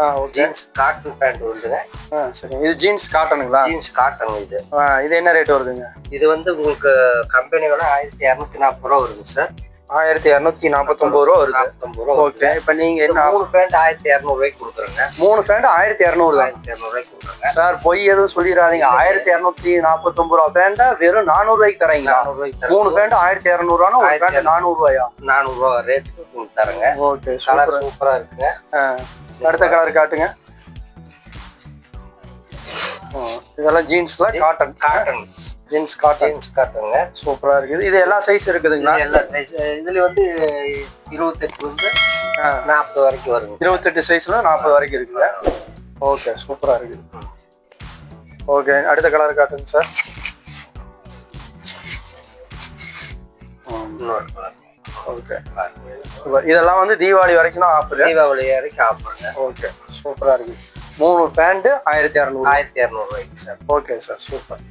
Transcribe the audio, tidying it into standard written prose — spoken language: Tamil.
ஓகே. ஜீன்ஸ் காட்டன் பேண்ட் வருதுங்க. சரி. இது ஜீன்ஸ் காட்டனுங்களா? ஜீன்ஸ் காட்டன் இது. இது என்ன ரேட் வருதுங்க? இது வந்து உங்களுக்கு கம்பெனி விலை 1240 ரூபா வருதுங்க சார். 1249 ரூபா வருது. 49 ரூபா. ஓகே. இப்போ நீங்க என்ன 3 பேண்ட் 1200 ரூபாய்க்கு கொடுக்குறேங்க. 3 பேண்ட் 1200 தான். 1200 ரூபாய்க்கு கொடுக்குறேங்க சார். பொய் எதுவும் சொல்லிடாதீங்க. 1249 ரூபா பேண்டா வெறும் 400 ரூபாய்க்கு தரீங்களா? 400 ரூபாய்க்கு 3 பேண்ட் 1200 ரூபானா ஒரு பேண்ட் 400 ரூபாயா? 400 ரூபா ரேட்டுக்கு உங்களுக்கு தரேங்க. ஓகே. கலர் சூப்பரா இருக்குங்க. அடுத்த கலர் காட்டுங்க. இதெல்லாம் ஜீன்ஸ்ல cotton. Cotton jeans cotton. Jeans காட்டனுங்க. சூப்பரா இருக்குது. இது எல்லா சைஸ் இருக்குதுங்களா? எல்லா சைஸ். இதுல வந்து 28 இருந்து 40 வரைக்கும் வருங்க. 28 சைஸ்ல 40 வரைக்கும் இருக்குங்க. ஓகே. சூப்பரா இருக்குது. ஓகே. அடுத்த கலர் காட்டுங்க சார். ஓகே. இதெல்லாம் வந்து தீபாவளி வரைக்கும் தான் ஆஃபர். தீபாவளி வரைக்கும் ஆஃபருங்க. ஓகே. சூப்பரா இருக்கு. 3 பேண்ட் 1200 1200 ரூபாய்க்கு சார். Okay sir. சூப்பர்.